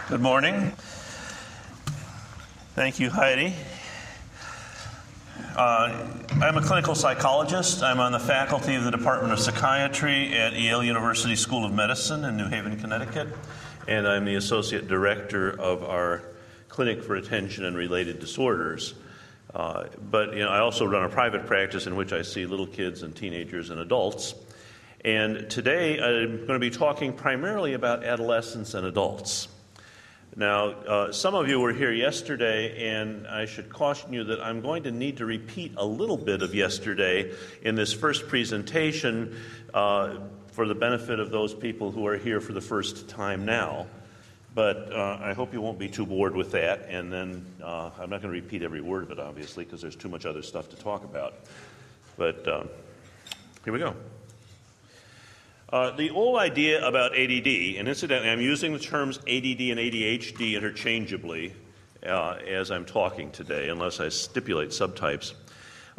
Good morning. Thank you, Heidi. I'm a clinical psychologist. I'm on the faculty of the Department of Psychiatry at Yale University School of Medicine in New Haven, Connecticut, and I'm the associate director of our Clinic for Attention and Related Disorders. But I also run a private practice in which I see little kids and teenagers and adults. And today I'm going to be talking primarily about adolescents and adults. Now, some of you were here yesterday, and I should caution you that I'm going to need to repeat a little bit of yesterday in this first presentation for the benefit of those people who are here for the first time now. But I hope you won't be too bored with that, and then I'm not going to repeat every word of it, obviously, because there's too much other stuff to talk about. But here we go. The old idea about ADD, and incidentally, I'm using the terms ADD and ADHD interchangeably as I'm talking today, unless I stipulate subtypes.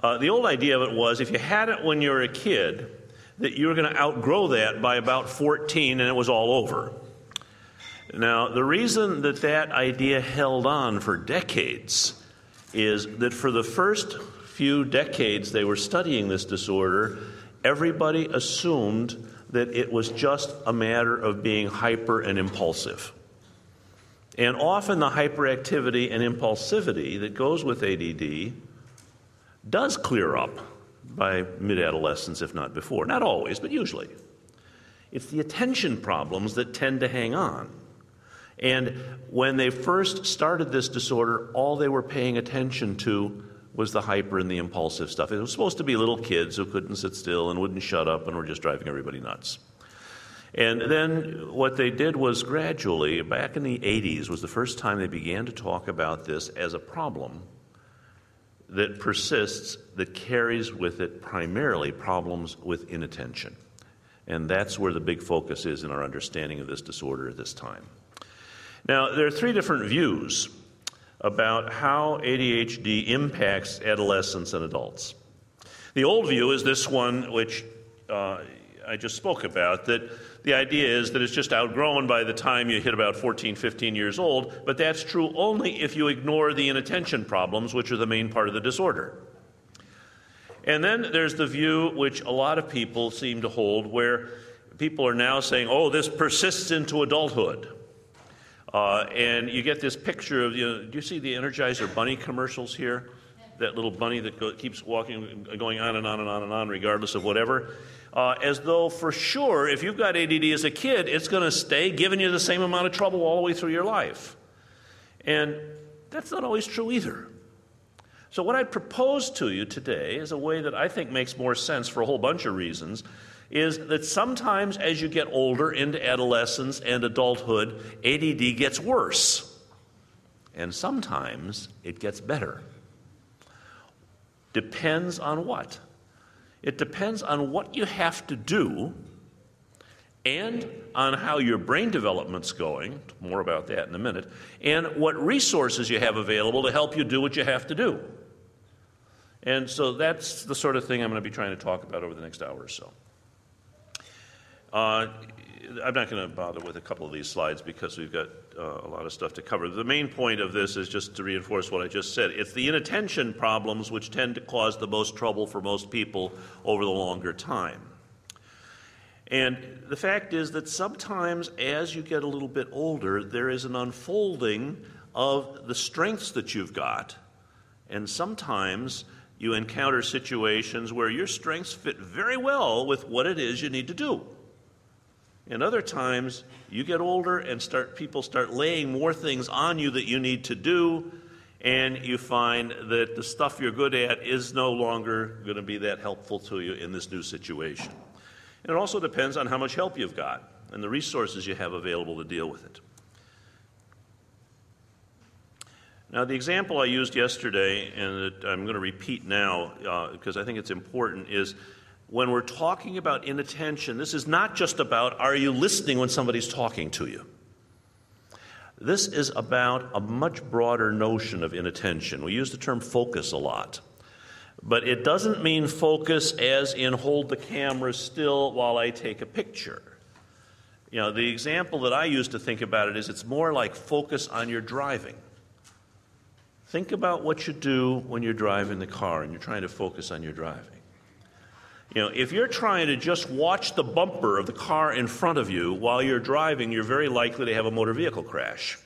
The old idea of it was if you had it when you were a kid, that you were going to outgrow that by about 14 and it was all over. Now, the reason that that idea held on for decades is that for the first few decades they were studying this disorder, everybody assumed that it was just a matter of being hyper and impulsive. And often the hyperactivity and impulsivity that goes with ADD does clear up by mid-adolescence, if not before. Not always, but usually. It's the attention problems that tend to hang on. And when they first started this disorder, all they were paying attention to was the hyper and the impulsive stuff. It was supposed to be little kids who couldn't sit still and wouldn't shut up and were just driving everybody nuts. And then what they did was gradually, back in the 80s, was the first time they began to talk about this as a problem that persists, that carries with it primarily problems with inattention. And that's where the big focus is in our understanding of this disorder at this time. Now, there are three different views about how ADHD impacts adolescents and adults. The old view is this one, which I just spoke about, that the idea is that it's just outgrown by the time you hit about 14, 15 years old, but that's true only if you ignore the inattention problems, which are the main part of the disorder. And then there's the view which a lot of people seem to hold, where people are now saying, oh, this persists into adulthood. And you get this picture of, do you see the Energizer Bunny commercials here? That little bunny that keeps walking, going on and on and on and on, regardless of whatever. As though for sure, if you've got ADD as a kid, it's going to stay giving you the same amount of trouble all the way through your life. And that's not always true either. So what I'd propose to you today is a way that I think makes more sense for a whole bunch of reasons, is that sometimes as you get older into adolescence and adulthood, ADD gets worse. And sometimes it gets better. Depends on what? It depends on what you have to do and on how your brain development's going, more about that in a minute, and what resources you have available to help you do what you have to do. And so that's the sort of thing I'm going to be trying to talk about over the next hour or so. I'm not going to bother with a couple of these slides because we've got a lot of stuff to cover. The main point of this is just to reinforce what I just said. It's the inattention problems which tend to cause the most trouble for most people over the longer time. And the fact is that sometimes as you get a little bit older, there is an unfolding of the strengths that you've got, and sometimes you encounter situations where your strengths fit very well with what it is you need to do. And other times, you get older and people start laying more things on you that you need to do, and you find that the stuff you're good at is no longer going to be that helpful to you in this new situation. And it also depends on how much help you've got and the resources you have available to deal with it. Now, the example I used yesterday, and that I'm going to repeat now because I think it's important, is when we're talking about inattention, this is not just about are you listening when somebody's talking to you. This is about a much broader notion of inattention. We use the term focus a lot. But it doesn't mean focus as in hold the camera still while I take a picture. You know, the example that I use to think about it is it's more like focus on your driving. Think about what you do when you're driving the car and you're trying to focus on your driving. You know, if you're trying to just watch the bumper of the car in front of you while you're driving, you're very likely to have a motor vehicle crash.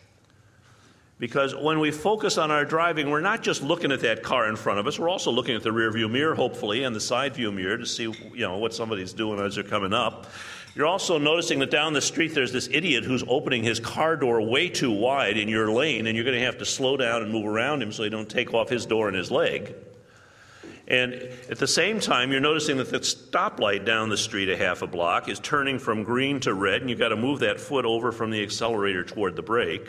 Because when we focus on our driving, we're not just looking at that car in front of us, we're also looking at the rear view mirror, hopefully, and the side view mirror to see, what somebody's doing as they're coming up. You're also noticing that down the street there's this idiot who's opening his car door way too wide in your lane, and you're going to have to slow down and move around him so you don't take off his door and his leg. And at the same time, you're noticing that the stoplight down the street a half a block is turning from green to red, and you've got to move that foot over from the accelerator toward the brake.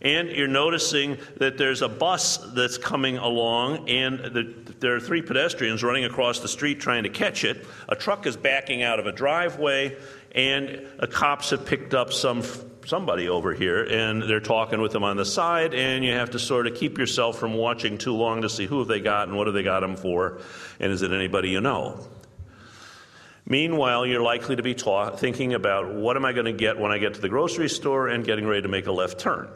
And you're noticing that there's a bus that's coming along, and there are 3 pedestrians running across the street trying to catch it. A truck is backing out of a driveway, and cops have picked up somebody over here, and they're talking with them on the side, and you have to sort of keep yourself from watching too long to see who have they got and what have they got them for, and is it anybody you know. Meanwhile, you're likely to be thinking about what am I going to get when I get to the grocery store and getting ready to make a left turn.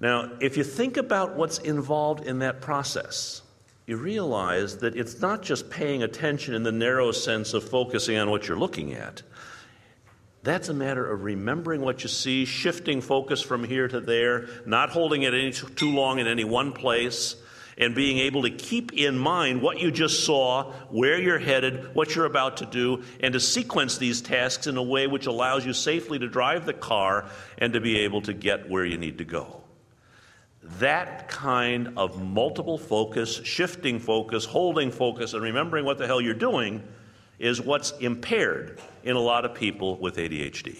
Now, if you think about what's involved in that process, you realize that it's not just paying attention in the narrow sense of focusing on what you're looking at. That's a matter of remembering what you see, shifting focus from here to there, not holding it too long in any one place, and being able to keep in mind what you just saw, where you're headed, what you're about to do, and to sequence these tasks in a way which allows you safely to drive the car and to be able to get where you need to go. That kind of multiple focus, shifting focus, holding focus, and remembering what the hell you're doing is what's impaired in a lot of people with ADHD.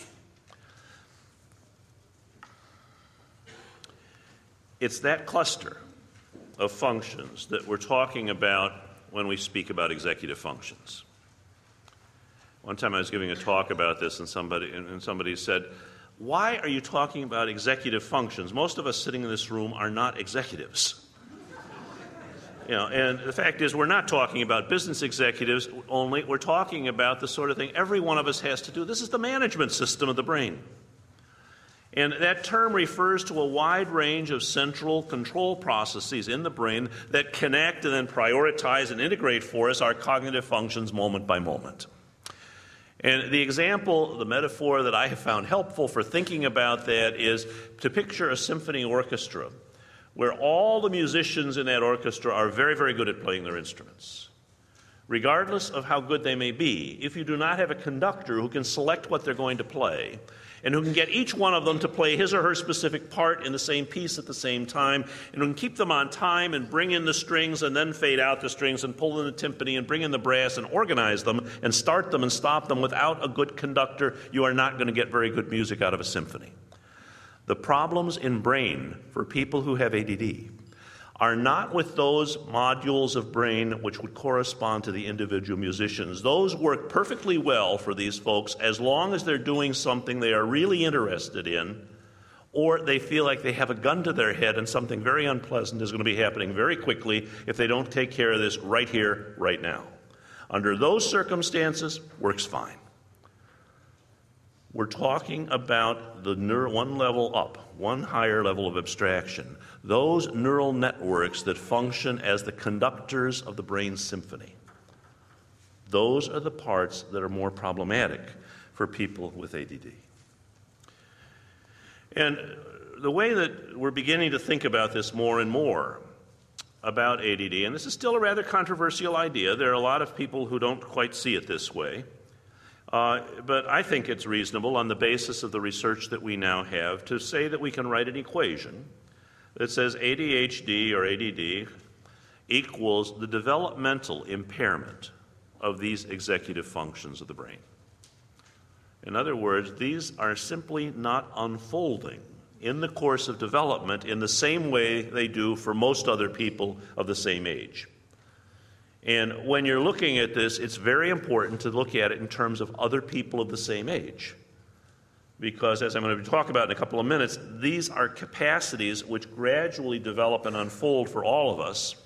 It's that cluster of functions that we're talking about when we speak about executive functions. One time I was giving a talk about this, and somebody said, "Why are you talking about executive functions? Most of us sitting in this room are not executives." And the fact is, we're not talking about business executives only. We're talking about the sort of thing every one of us has to do. This is the management system of the brain. And that term refers to a wide range of central control processes in the brain that connect and then prioritize and integrate for us our cognitive functions moment by moment. And the example, the metaphor that I have found helpful for thinking about that is to picture a symphony orchestra where all the musicians in that orchestra are very, very good at playing their instruments. Regardless of how good they may be, if you do not have a conductor who can select what they're going to play and who can get each one of them to play his or her specific part in the same piece at the same time, and who can keep them on time and bring in the strings and then fade out the strings and pull in the timpani and bring in the brass and organize them and start them and stop them without a good conductor, you are not going to get very good music out of a symphony. The problems in brain for people who have ADD are not with those modules of brain which would correspond to the individual musicians. Those work perfectly well for these folks as long as they're doing something they are really interested in, or they feel like they have a gun to their head and something very unpleasant is going to be happening very quickly if they don't take care of this right here, right now. Under those circumstances, works fine. We're talking about the one level up, one higher level of abstraction. Those neural networks that function as the conductors of the brain symphony. Those are the parts that are more problematic for people with ADD. And the way that we're beginning to think about this more and more about ADD, and this is still a rather controversial idea. There are a lot of people who don't quite see it this way. But I think it's reasonable on the basis of the research that we now have to say that we can write an equation that says ADHD or ADD equals the developmental impairment of these executive functions of the brain. In other words, these are simply not unfolding in the course of development in the same way they do for most other people of the same age. And when you're looking at this, it's very important to look at it in terms of other people of the same age. Because, as I'm going to talk about in a couple of minutes, these are capacities which gradually develop and unfold for all of us,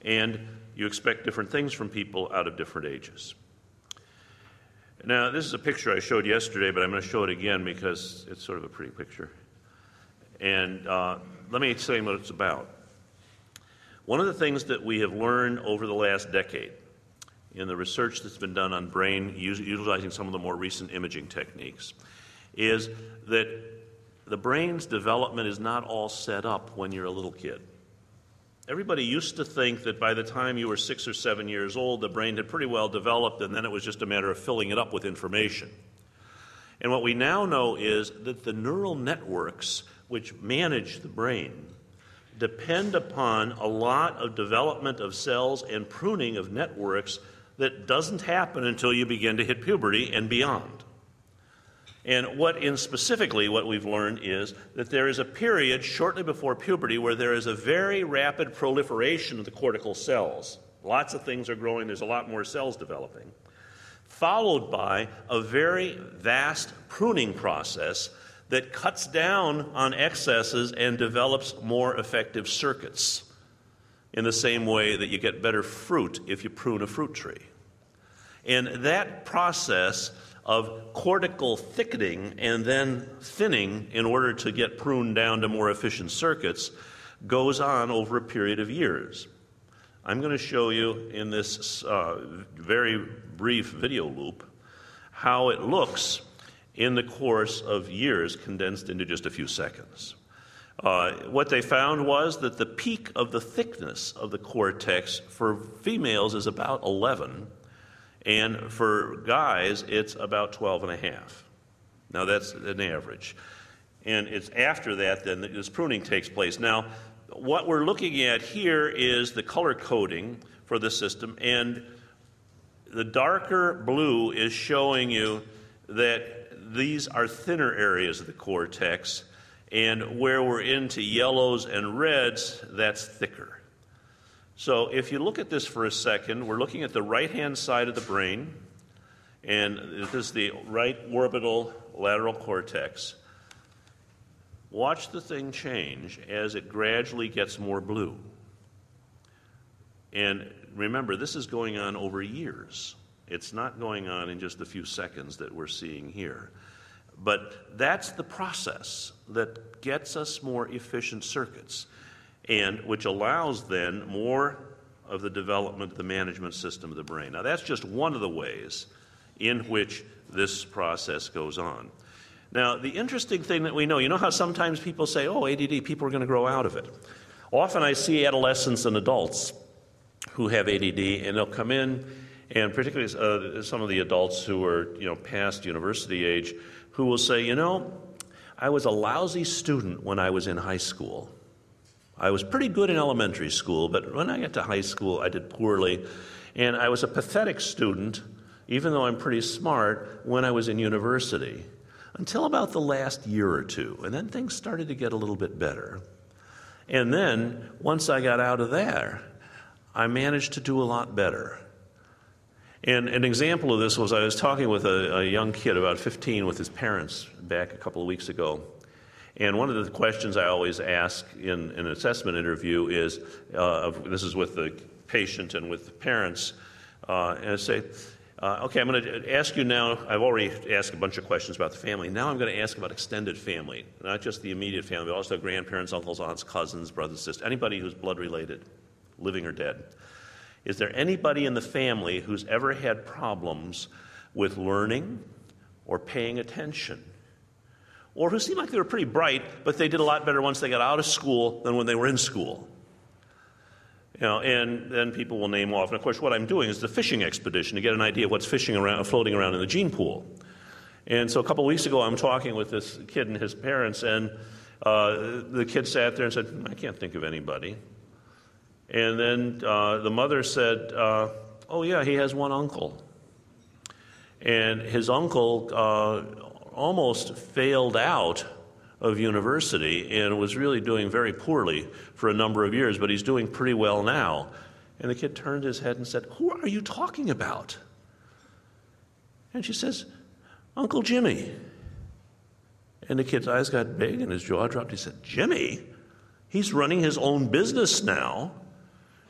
and you expect different things from people out of different ages. Now, this is a picture I showed yesterday, but I'm going to show it again because it's sort of a pretty picture. And let me explain what it's about. One of the things that we have learned over the last decade in the research that's been done on brain, utilizing some of the more recent imaging techniques, is that the brain's development is not all set up when you're a little kid. Everybody used to think that by the time you were 6 or 7 years old, the brain had pretty well developed, and then it was just a matter of filling it up with information. And what we now know is that the neural networks which manage the brain depend upon a lot of development of cells and pruning of networks that doesn't happen until you begin to hit puberty and beyond. And specifically what we've learned is that there is a period shortly before puberty where there is a very rapid proliferation of the cortical cells. Lots of things are growing, there's a lot more cells developing, followed by a very vast pruning process that cuts down on excesses and develops more effective circuits, in the same way that you get better fruit if you prune a fruit tree. And that process of cortical thickening and then thinning in order to get pruned down to more efficient circuits goes on over a period of years. I'm going to show you in this very brief video loop how it looks in the course of years condensed into just a few seconds. What they found was that the peak of the thickness of the cortex for females is about 11, and for guys, it's about 12 and a half. Now, that's an average. And it's after that, then, that this pruning takes place. Now, what we're looking at here is the color coding for the system, and the darker blue is showing you that these are thinner areas of the cortex, and where we're into yellows and reds, that's thicker. So if you look at this for a second, we're looking at the right-hand side of the brain, and this is the right orbital lateral cortex. Watch the thing change as it gradually gets more blue. And remember, this is going on over years. It's not going on in just a few seconds that we're seeing here. But that's the process that gets us more efficient circuits, and which allows then more of the development of the management system of the brain. Now, that's just one of the ways in which this process goes on. Now, the interesting thing that we know, you know how sometimes people say, oh, ADD, people are going to grow out of it. Often I see adolescents and adults who have ADD, and they'll come in, and particularly some of the adults who are, past university age, who will say, I was a lousy student when I was in high school. I was pretty good in elementary school, but when I got to high school, I did poorly. And I was a pathetic student, even though I'm pretty smart, when I was in university, until about the last year or two. And then things started to get a little bit better. And then, once I got out of there, I managed to do a lot better. And an example of this was I was talking with a young kid, about 15, with his parents back a couple of weeks ago. And one of the questions I always ask in an assessment interview is, this is with the patient and with the parents, and I say, okay, I'm going to ask you now, I've already asked a bunch of questions about the family. Now I'm going to ask about extended family, not just the immediate family, but also grandparents, uncles, aunts, cousins, brothers, sisters, anybody who's blood related, living or dead. Is there anybody in the family who's ever had problems with learning or paying attention? Or who seemed like they were pretty bright, but they did a lot better once they got out of school than when they were in school? And then people will name off. And of course, what I'm doing is the fishing expedition to get an idea of what's floating around in the gene pool. And so a couple of weeks ago, I'm talking with this kid and his parents, and the kid sat there and said, I can't think of anybody. And then the mother said, oh yeah, he has one uncle. And his uncle almost failed out of university and was really doing very poorly for a number of years, but he's doing pretty well now. And the kid turned his head and said, who are you talking about? And she says, Uncle Jimmy. And the kid's eyes got big and his jaw dropped. He said, Jimmy? He's running his own business now.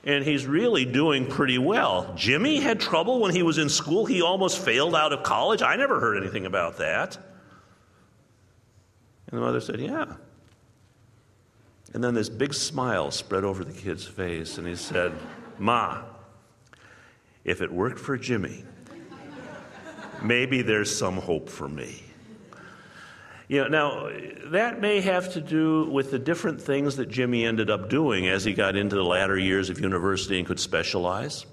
and he's really doing pretty well. Jimmy had trouble when he was in school. He almost failed out of college. I never heard anything about that. And the mother said, yeah. And then this big smile spread over the kid's face, and he said, Ma, if it worked for Jimmy, maybe there's some hope for me. Now, that may have to do with the different things that Jimmy ended up doing as he got into the latter years of university and could specialize.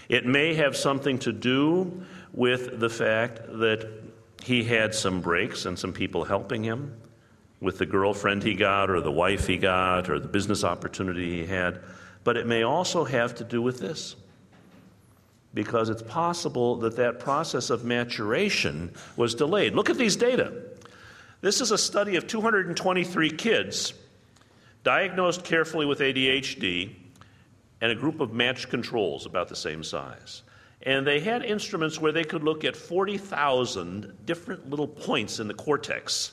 It may have something to do with the fact that he had some breaks and some people helping him with the girlfriend he got or the wife he got or the business opportunity he had. But it may also have to do with this, because it's possible that that process of maturation was delayed. Look at these data. This is a study of 223 kids diagnosed carefully with ADHD and a group of matched controls about the same size. And they had instruments where they could look at 40,000 different little points in the cortex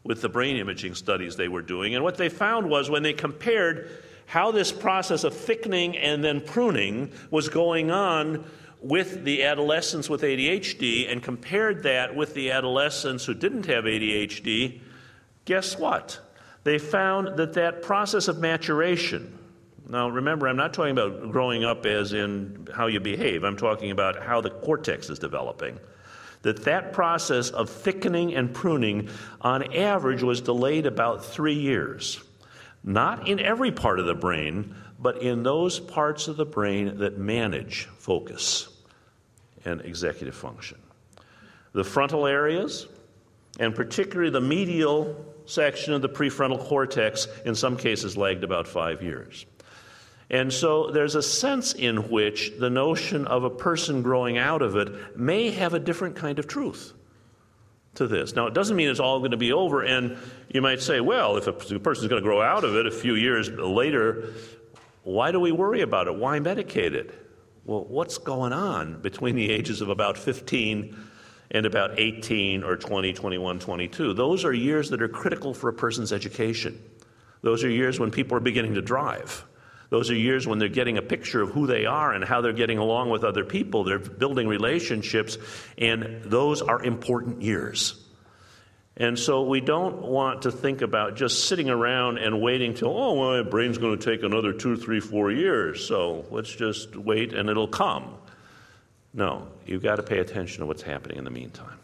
with the brain imaging studies they were doing. And what they found was when they compared how this process of thickening and then pruning was going on with the adolescents with ADHD and compared that with the adolescents who didn't have ADHD, guess what? They found that that process of maturation, now remember, I'm not talking about growing up as in how you behave, I'm talking about how the cortex is developing, that process of thickening and pruning on average was delayed about 3 years. Not in every part of the brain, but in those parts of the brain that manage focus and executive function. The frontal areas, and particularly the medial section of the prefrontal cortex, in some cases lagged about 5 years. And so there's a sense in which the notion of a person growing out of it may have a different kind of truth to this. Now, it doesn't mean it's all going to be over, and you might say, well, if a person's going to grow out of it a few years later, why do we worry about it? Why medicate it? Well, what's going on between the ages of about 15 and about 18 or 20, 21, 22? Those are years that are critical for a person's education. Those are years when people are beginning to drive. Those are years when they're getting a picture of who they are and how they're getting along with other people. They're building relationships, and those are important years. And so we don't want to think about just sitting around and waiting till, oh, well, my brain's going to take another 2, 3, 4 years, so let's just wait and it'll come. No, you've got to pay attention to what's happening in the meantime.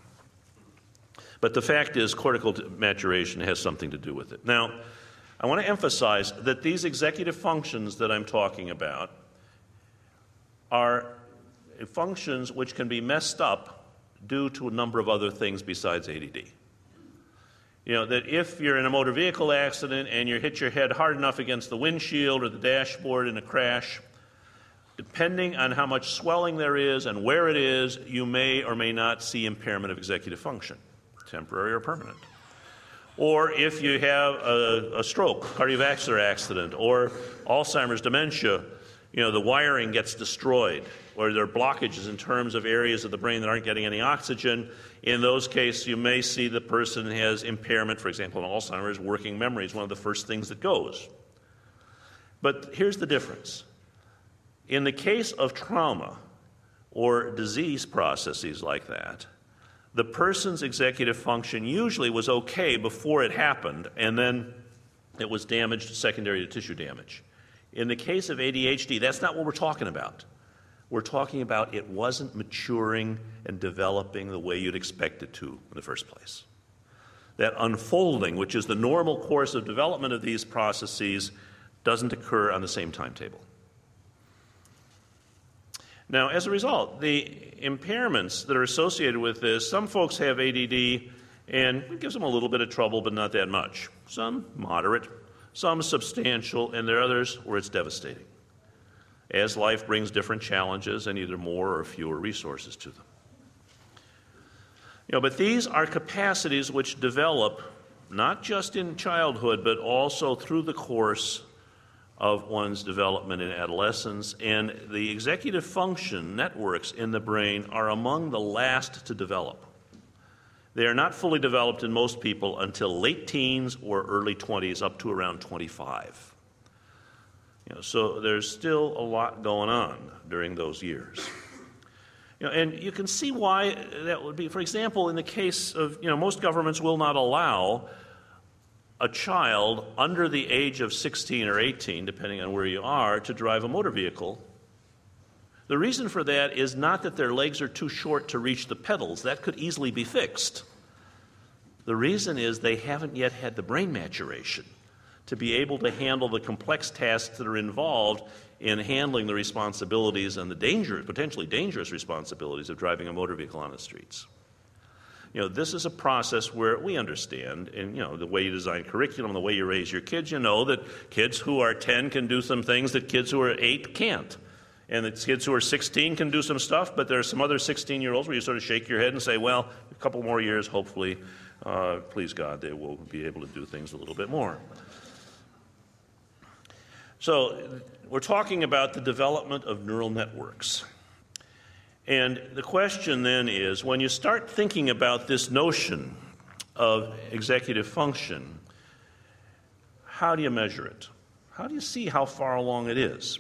But the fact is, cortical maturation has something to do with it. Now, I want to emphasize that these executive functions that I'm talking about are functions which can be messed up due to a number of other things besides ADD. That if you're in a motor vehicle accident and you hit your head hard enough against the windshield or the dashboard in a crash, depending on how much swelling there is and where it is, you may or may not see impairment of executive function, temporary or permanent. Or if you have a stroke, cardiovascular accident, or Alzheimer's dementia, the wiring gets destroyed, or there are blockages in terms of areas of the brain that aren't getting any oxygen. In those cases, you may see the person has impairment. For example, in Alzheimer's, working memory is one of the first things that goes. But here's the difference. In the case of trauma or disease processes like that, the person's executive function usually was okay before it happened, and then it was damaged secondary to tissue damage. In the case of ADHD, that's not what we're talking about. We're talking about it wasn't maturing and developing the way you'd expect it to in the first place. That unfolding, which is the normal course of development of these processes, doesn't occur on the same timetable. Now, as a result, the impairments that are associated with this, some folks have ADD and it gives them a little bit of trouble, but not that much. Some moderate, some substantial, and there are others where it's devastating, as life brings different challenges and either more or fewer resources to them. But these are capacities which develop not just in childhood, but also through the course of one's development in adolescence, and the executive function networks in the brain are among the last to develop. They are not fully developed in most people until late teens or early 20s, up to around 25. So there's still a lot going on during those years. And you can see why that would be. For example, in the case of, most governments will not allow a child under the age of 16 or 18, depending on where you are, to drive a motor vehicle. The reason for that is not that their legs are too short to reach the pedals. That could easily be fixed. The reason is they haven't yet had the brain maturation to be able to handle the complex tasks that are involved in handling the responsibilities and the potentially dangerous responsibilities of driving a motor vehicle on the streets. This is a process where we understand, and the way you design curriculum, the way you raise your kids, that kids who are 10 can do some things that kids who are 8 can't. And that kids who are 16 can do some stuff, but there are some other 16-year-olds where you sort of shake your head and say, well, a couple more years, hopefully, please God, they will be able to do things a little bit more. So we're talking about the development of neural networks. And the question then is, when you start thinking about this notion of executive function, how do you measure it? How do you see how far along it is?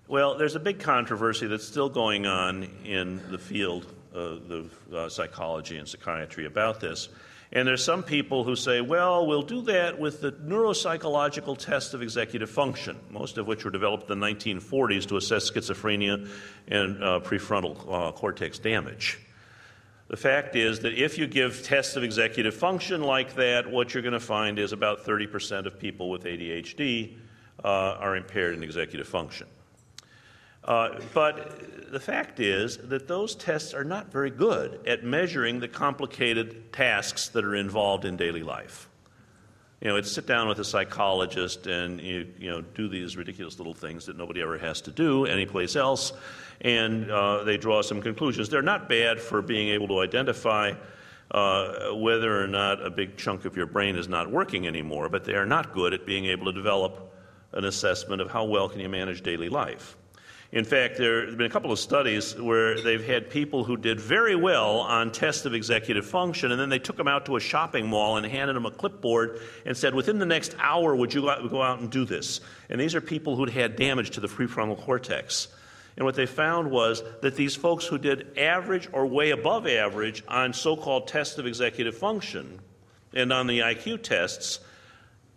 Well, there's a big controversy that's still going on in the field of psychology and psychiatry about this. And there's some people who say, well, we'll do that with the neuropsychological test of executive function, most of which were developed in the 1940s to assess schizophrenia and prefrontal cortex damage. The fact is that if you give tests of executive function like that, what you're going to find is about 30% of people with ADHD are impaired in executive function. But the fact is that those tests are not very good at measuring the complicated tasks that are involved in daily life. It's sit down with a psychologist and you do these ridiculous little things that nobody ever has to do anyplace else, and they draw some conclusions. They're not bad for being able to identify whether or not a big chunk of your brain is not working anymore, but they are not good at being able to develop an assessment of how well can you manage daily life. In fact, there have been a couple of studies where they've had people who did very well on tests of executive function, and then they took them out to a shopping mall and handed them a clipboard and said, within the next hour, would you go out and do this? And these are people who'd had damage to the prefrontal cortex. And what they found was that these folks who did average or way above average on so-called tests of executive function and on the IQ tests,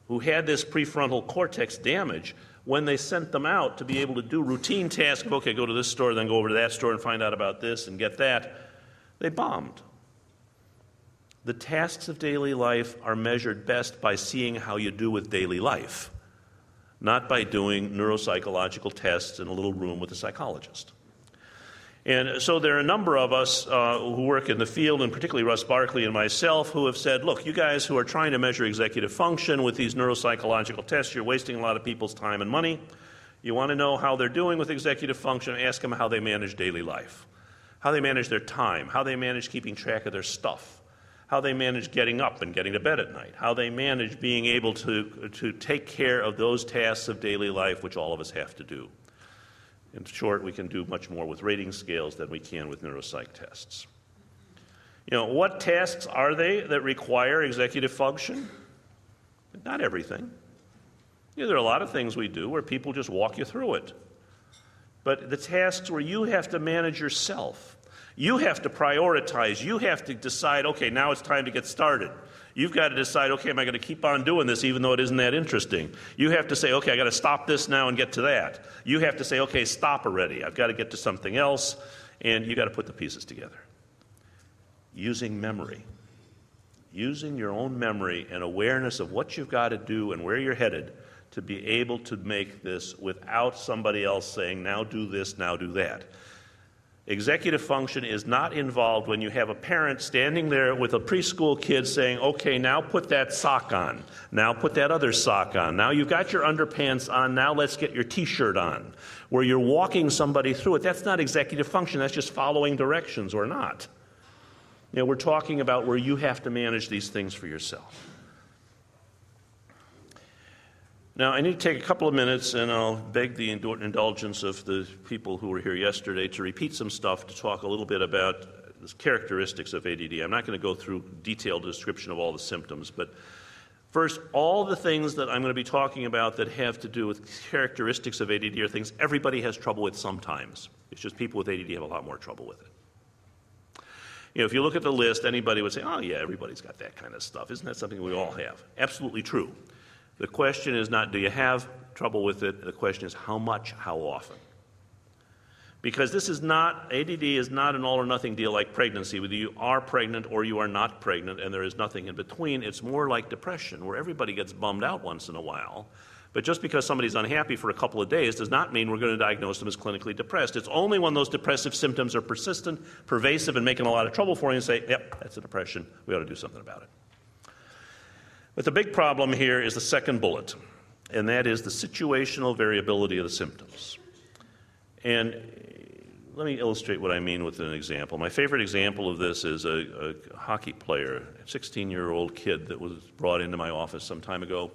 who had this prefrontal cortex damage, when they sent them out to be able to do routine tasks of, okay, go to this store, then go over to that store and find out about this and get that, they bombed. The tasks of daily life are measured best by seeing how you do with daily life, not by doing neuropsychological tests in a little room with a psychologist. And so there are a number of us who work in the field, and particularly Russ Barkley and myself, who have said, look, you guys who are trying to measure executive function with these neuropsychological tests, you're wasting a lot of people's time and money. You want to know how they're doing with executive function, ask them how they manage daily life, how they manage their time, how they manage keeping track of their stuff, how they manage getting up and getting to bed at night, how they manage being able to take care of those tasks of daily life which all of us have to do. In short, we can do much more with rating scales than we can with neuropsych tests. What tasks are they that require executive function? Not everything. There are a lot of things we do where people just walk you through it. But the tasks where you have to manage yourself, you have to prioritize, you have to decide, okay, now it's time to get started. You've got to decide, okay, am I going to keep on doing this even though it isn't that interesting? You have to say, okay, I got to stop this now and get to that. You have to say, okay, stop already. I've got to get to something else, and you got to put the pieces together. Using memory. Using your own memory and awareness of what you've got to do and where you're headed to be able to make this without somebody else saying, now do this, now do that. Executive function is not involved when you have a parent standing there with a preschool kid saying, okay, now put that sock on. Now put that other sock on. Now you've got your underpants on. Now let's get your T-shirt on. Where you're walking somebody through it. That's not executive function. That's just following directions or not. We're talking about where you have to manage these things for yourself. Now, I need to take a couple of minutes, and I'll beg the indulgence of the people who were here yesterday to repeat some stuff to talk a little bit about the characteristics of ADD. I'm not going to go through detailed description of all the symptoms, but First, all the things that I'm going to be talking about that have to do with characteristics of ADD are things everybody has trouble with sometimes. It's just people with ADD have a lot more trouble with it. If you look at the list, anybody would say, oh yeah, everybody's got that kind of stuff. Isn't that something we all have? Absolutely true. The question is not, do you have trouble with it? The question is, how much, how often? Because ADD is not an all or nothing deal like pregnancy, whether you are pregnant or you are not pregnant and there is nothing in between. It's more like depression, where everybody gets bummed out once in a while. But just because somebody's unhappy for a couple of days does not mean we're going to diagnose them as clinically depressed. It's only when those depressive symptoms are persistent, pervasive, and making a lot of trouble for you and say, yep, that's a depression. We ought to do something about it. But the big problem here is the second bullet, and that is the situational variability of the symptoms. And let me illustrate what I mean with an example. My favorite example of this is a hockey player, a 16-year-old kid that was brought into my office some time ago.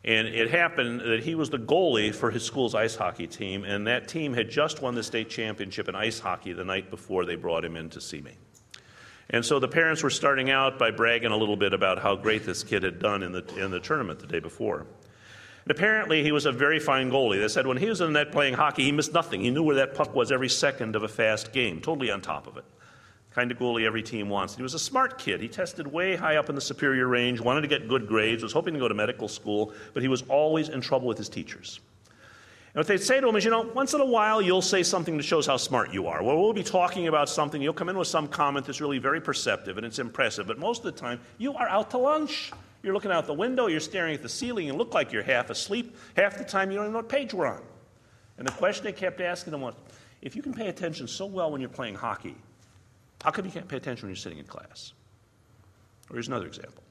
And it happened that he was the goalie for his school's ice hockey team, and that team had just won the state championship in ice hockey the night before they brought him in to see me. And so the parents were starting out by bragging a little bit about how great this kid had done in the tournament the day before. And apparently he was a very fine goalie. They said when he was in the net playing hockey, he missed nothing. He knew where that puck was every second of a fast game, totally on top of it. Kind of goalie every team wants. He was a smart kid. He tested way high up in the superior range, wanted to get good grades, was hoping to go to medical school, but he was always in trouble with his teachers. And what they'd say to him is, once in a while you'll say something that shows how smart you are. Well, we'll be talking about something, you'll come in with some comment that's really very perceptive and it's impressive, but most of the time you are out to lunch. You're looking out the window, you're staring at the ceiling, you look like you're half asleep. Half the time you don't even know what page we're on. And the question they kept asking him was, if you can pay attention so well when you're playing hockey, how come you can't pay attention when you're sitting in class? Or here's another example.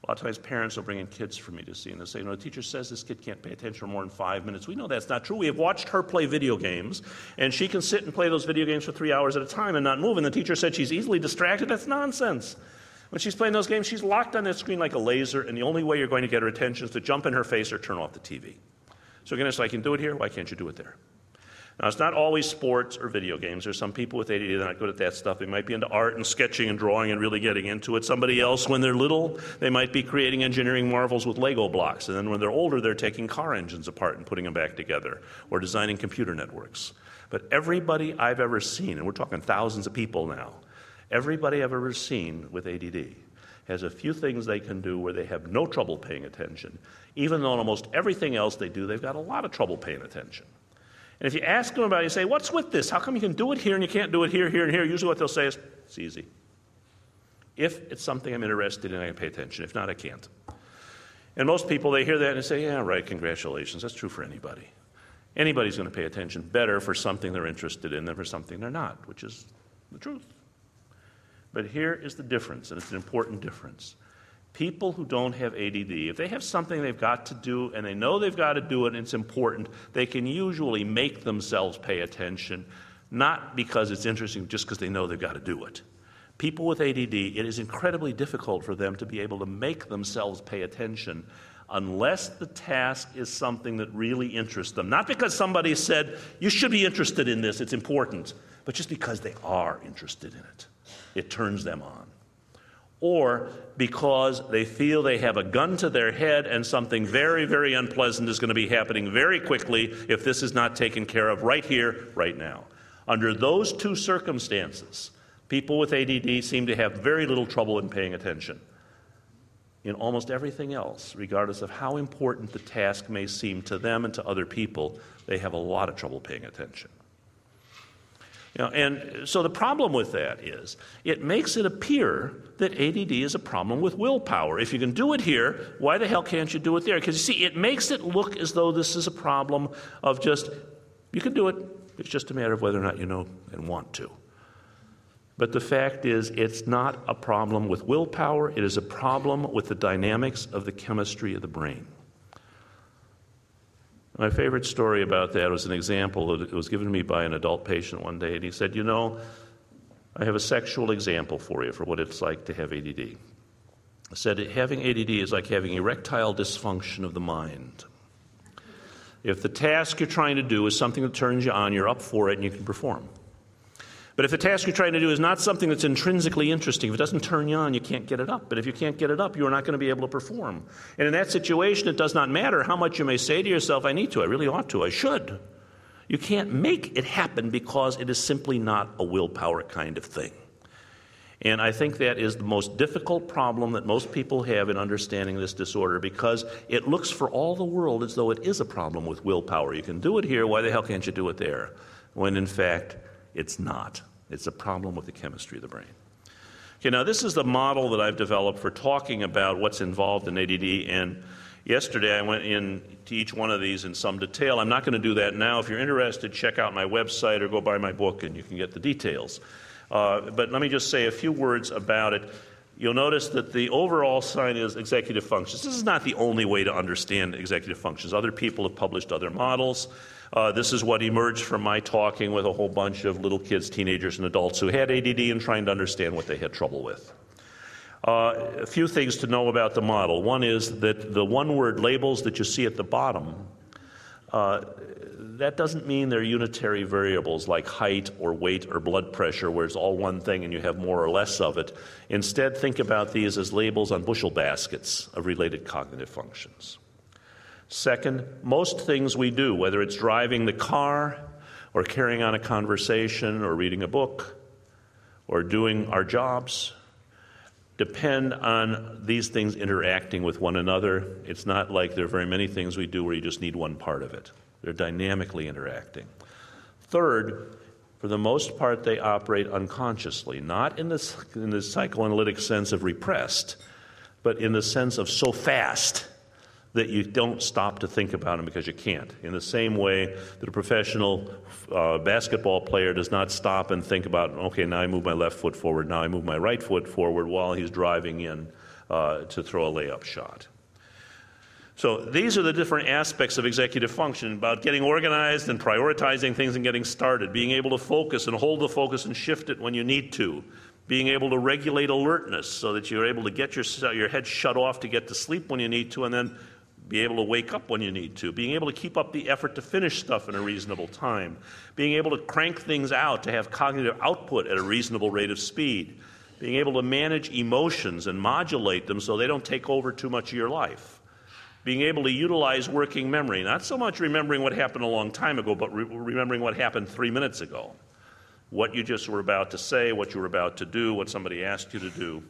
A lot of times parents will bring in kids for me to see, and they'll say, the teacher says this kid can't pay attention for more than 5 minutes. We know that's not true. We have watched her play video games, and she can sit and play those video games for 3 hours at a time and not move, and the teacher said she's easily distracted. That's nonsense. When she's playing those games, she's locked on that screen like a laser, and the only way you're going to get her attention is to jump in her face or turn off the TV. So again, it's like, I can do it here, why can't you do it there? Now, it's not always sports or video games. There's some people with ADD that are not good at that stuff. They might be into art and sketching and drawing and really getting into it. Somebody else, when they're little, they might be creating engineering marvels with Lego blocks. And then when they're older, they're taking car engines apart and putting them back together or designing computer networks. But everybody I've ever seen, and we're talking thousands of people now, everybody I've ever seen with ADD has a few things they can do where they have no trouble paying attention. Even though in almost everything else they do, they've got a lot of trouble paying attention. And if you ask them about it, you say, what's with this? How come you can do it here and you can't do it here, here, and here? Usually what they'll say is, it's easy. If it's something I'm interested in, I can pay attention. If not, I can't. And most people, they hear that and they say, yeah, right, congratulations. That's true for anybody. Anybody's going to pay attention better for something they're interested in than for something they're not, which is the truth. But here is the difference, and it's an important difference. People who don't have ADD, if they have something they've got to do and they know they've got to do it and it's important, they can usually make themselves pay attention, not because it's interesting, just because they know they've got to do it. People with ADD, it is incredibly difficult for them to be able to make themselves pay attention unless the task is something that really interests them. Not because somebody said, you should be interested in this, it's important, but just because they are interested in it. It turns them on. Or because they feel they have a gun to their head and something very, very unpleasant is going to be happening very quickly if this is not taken care of right here, right now. Under those two circumstances, people with ADD seem to have very little trouble in paying attention. In almost everything else, regardless of how important the task may seem to them and to other people, they have a lot of trouble paying attention. And so the problem with that is it makes it appear that ADD is a problem with willpower. If you can do it here, why the hell can't you do it there? Because you see, it makes it look as though this is a problem of just, you can do it, it's just a matter of whether or not you know and want to. But the fact is, it's not a problem with willpower, it is a problem with the dynamics of the chemistry of the brain. My favorite story about that was an example that was given to me by an adult patient one day, and he said, I have a sexual example for you for what it's like to have ADD. He said, having ADD is like having erectile dysfunction of the mind. If the task you're trying to do is something that turns you on, you're up for it and you can perform. But if the task you're trying to do is not something that's intrinsically interesting, if it doesn't turn you on, you can't get it up. But if you can't get it up, you're not going to be able to perform. And in that situation, it does not matter how much you may say to yourself, I need to, I really ought to, I should. You can't make it happen because it is simply not a willpower kind of thing. And I think that is the most difficult problem that most people have in understanding this disorder, because it looks for all the world as though it is a problem with willpower. You can do it here, why the hell can't you do it there? When in fact, it's not. It's a problem with the chemistry of the brain. Okay, now this is the model that I've developed for talking about what's involved in ADD, and yesterday I went into each one of these in some detail. I'm not going to do that now. If you're interested, check out my website or go buy my book and you can get the details. But let me just say a few words about it. You'll notice that the overall sign is executive functions. This is not the only way to understand executive functions. Other people have published other models. This is what emerged from my talking with a whole bunch of little kids, teenagers, and adults who had ADD and trying to understand what they had trouble with. A few things to know about the model. One is that the one-word labels that you see at the bottom, that doesn't mean they're unitary variables like height or weight or blood pressure, where it's all one thing and you have more or less of it. Instead, think about these as labels on bushel baskets of related cognitive functions. Second, most things we do, whether it's driving the car or carrying on a conversation or reading a book or doing our jobs, depend on these things interacting with one another. It's not like there are very many things we do where you just need one part of it. They're dynamically interacting. Third, for the most part, they operate unconsciously, not in the psychoanalytic sense of repressed, but in the sense of so fast that you don't stop to think about them because you can't. In the same way that a professional basketball player does not stop and think about, okay, now I move my left foot forward, now I move my right foot forward while he's driving in to throw a layup shot. So these are the different aspects of executive function, about getting organized and prioritizing things and getting started, being able to focus and hold the focus and shift it when you need to, being able to regulate alertness so that you're able to get your head shut off to get to sleep when you need to, and then be able to wake up when you need to, being able to keep up the effort to finish stuff in a reasonable time, being able to crank things out to have cognitive output at a reasonable rate of speed, being able to manage emotions and modulate them so they don't take over too much of your life, being able to utilize working memory, not so much remembering what happened a long time ago, but remembering what happened 3 minutes ago, what you just were about to say, what you were about to do, what somebody asked you to do,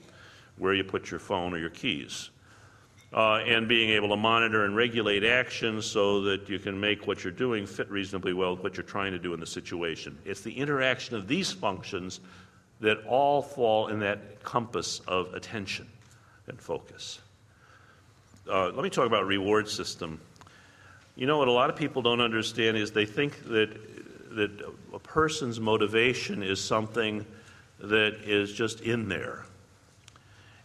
where you put your phone or your keys. And being able to monitor and regulate actions so that you can make what you're doing fit reasonably well with what you're trying to do in the situation. It's the interaction of these functions that all fall in that compass of attention and focus. Let me talk about reward system. You know what a lot of people don't understand is they think that a person's motivation is something that is just in there.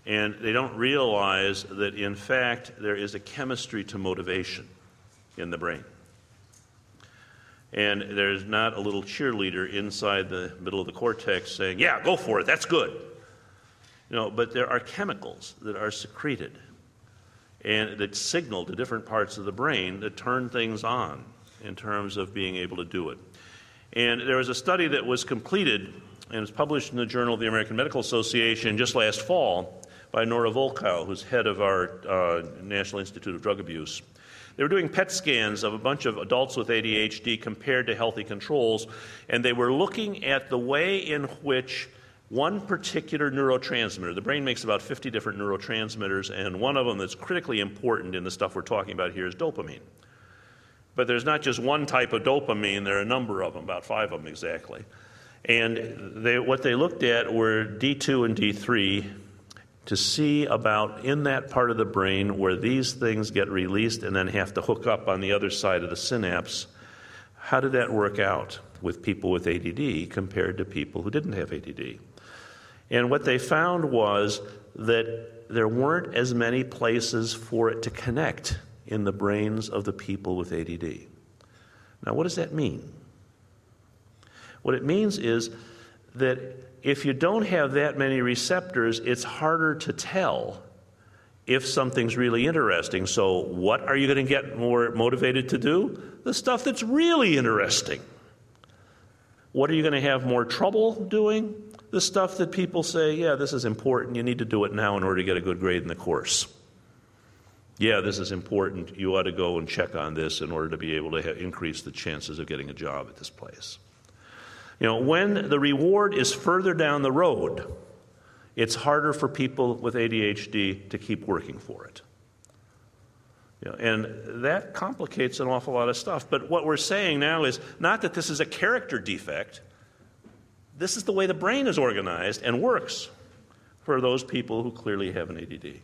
And they don't realize that, in fact, there is a chemistry to motivation in the brain. And there's not a little cheerleader inside the middle of the cortex saying, yeah, go for it, that's good. But there are chemicals that are secreted and that signal to different parts of the brain that turn things on in terms of being able to do it. And there was a study that was completed and was published in the Journal of the American Medical Association just last fall by Nora Volkow, who's head of our National Institute of Drug Abuse. They were doing PET scans of a bunch of adults with ADHD compared to healthy controls, and they were looking at the way in which one particular neurotransmitter, the brain makes about 50 different neurotransmitters, and one of them that's critically important in the stuff we're talking about here is dopamine. But there's not just one type of dopamine, there are a number of them, about 5 of them exactly. And what they looked at were D2 and D3 to see about in that part of the brain where these things get released and then have to hook up on the other side of the synapse. How did that work out with people with ADD compared to people who didn't have ADD? And what they found was that there weren't as many places for it to connect in the brains of the people with ADD. Now, what does that mean? What it means is that if you don't have that many receptors, it's harder to tell if something's really interesting. So what are you going to get more motivated to do? The stuff that's really interesting. What are you going to have more trouble doing? The stuff that people say, yeah, this is important, you need to do it now in order to get a good grade in the course. Yeah, this is important, you ought to go and check on this in order to be able to increase the chances of getting a job at this place. When the reward is further down the road, it's harder for people with ADHD to keep working for it. And that complicates an awful lot of stuff. But what we're saying now is not that this is a character defect. This is the way the brain is organized and works for those people who clearly have an ADD.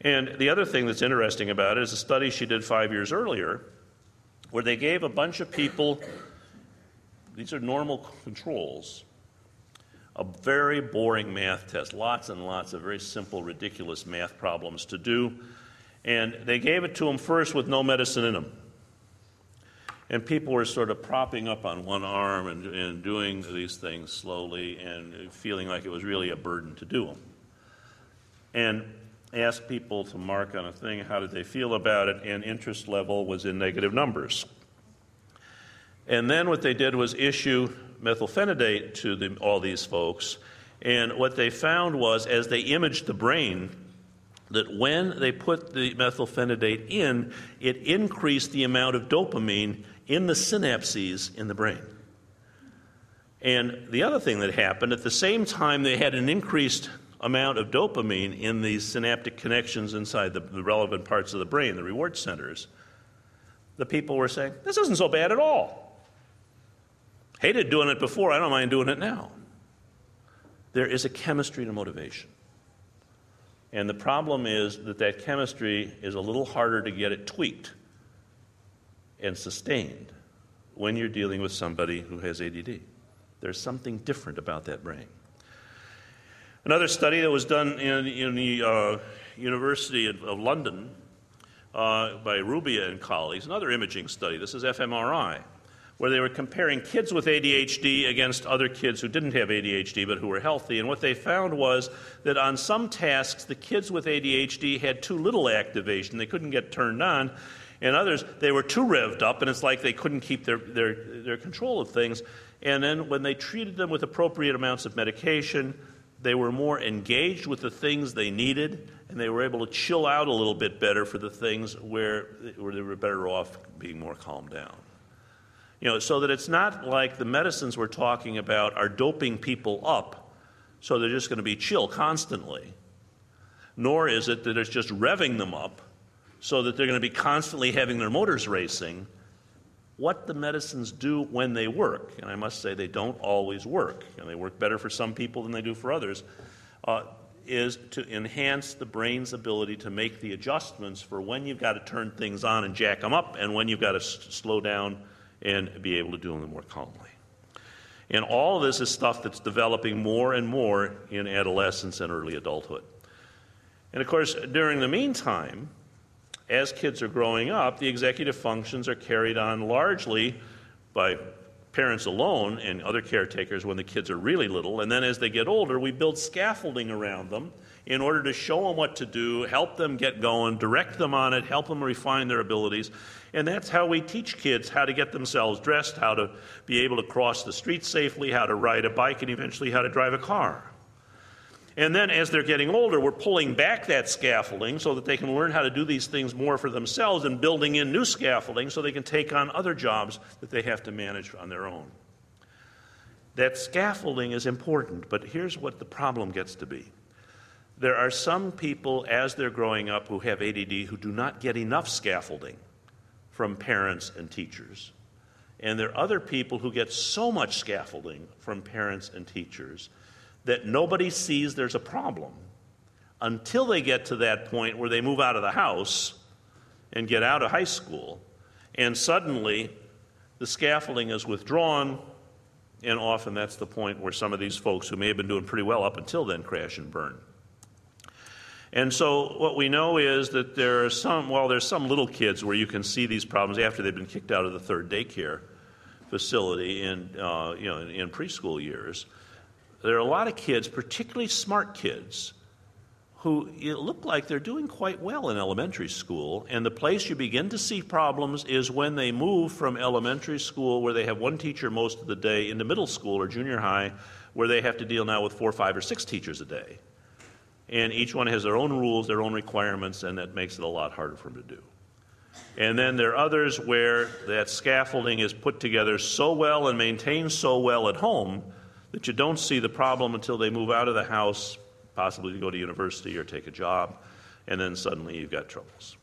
And the other thing that's interesting about it is a study she did 5 years earlier where they gave a bunch of people, these are normal controls, a very boring math test, lots and lots of very simple, ridiculous math problems to do. And they gave it to them first with no medicine in them. And people were sort of propping up on one arm and doing these things slowly and feeling like it was really a burden to do them. And asked people to mark on a thing, how did they feel about it, and interest level was in negative numbers. And then what they did was issue methylphenidate to all these folks, and what they found was, as they imaged the brain, that when they put the methylphenidate in, it increased the amount of dopamine in the synapses in the brain. And the other thing that happened, at the same time they had an increased amount of dopamine in these synaptic connections inside the relevant parts of the brain, the reward centers, the people were saying, this isn't so bad at all. Hated doing it before, I don't mind doing it now. There is a chemistry to motivation. And the problem is that chemistry is a little harder to get it tweaked and sustained when you're dealing with somebody who has ADD. There's something different about that brain. Another study that was done in the University of London by Rubia and colleagues, another imaging study, this is FMRI, where they were comparing kids with ADHD against other kids who didn't have ADHD but who were healthy. And what they found was that on some tasks, the kids with ADHD had too little activation. They couldn't get turned on. And others, they were too revved up, and it's like they couldn't keep their control of things. And then when they treated them with appropriate amounts of medication, they were more engaged with the things they needed, and they were able to chill out a little bit better for the things where they were better off being more calmed down. So that it's not like the medicines we're talking about are doping people up so they're just going to be chill constantly, nor is it that it's just revving them up so that they're going to be constantly having their motors racing. What the medicines do when they work, and I must say they don't always work, and they work better for some people than they do for others, is to enhance the brain's ability to make the adjustments for when you've got to turn things on and jack them up and when you've got to slow down and be able to do them more calmly. And all of this is stuff that's developing more and more in adolescence and early adulthood. And of course, during the meantime, as kids are growing up, the executive functions are carried on largely by parents alone and other caretakers when the kids are really little. And then as they get older, we build scaffolding around them in order to show them what to do, help them get going, direct them on it, help them refine their abilities. And that's how we teach kids how to get themselves dressed, how to be able to cross the street safely, how to ride a bike, and eventually how to drive a car. And then as they're getting older, we're pulling back that scaffolding so that they can learn how to do these things more for themselves and building in new scaffolding so they can take on other jobs that they have to manage on their own. That scaffolding is important, but here's what the problem gets to be. There are some people, as they're growing up, who have ADD who do not get enough scaffolding from parents and teachers. And there are other people who get so much scaffolding from parents and teachers that nobody sees there's a problem until they get to that point where they move out of the house and get out of high school, and suddenly the scaffolding is withdrawn, and often that's the point where some of these folks who may have been doing pretty well up until then crash and burn. And so what we know is that there's some little kids where you can see these problems after they've been kicked out of the third daycare facility in preschool years. There are a lot of kids, particularly smart kids, who look like they're doing quite well in elementary school, and the place you begin to see problems is when they move from elementary school, where they have one teacher most of the day, into middle school or junior high, where they have to deal now with 4, 5, or 6 teachers a day. And each one has their own rules, their own requirements, and that makes it a lot harder for them to do. And then there are others where that scaffolding is put together so well and maintained so well at home that you don't see the problem until they move out of the house, possibly to go to university or take a job, and then suddenly you've got troubles.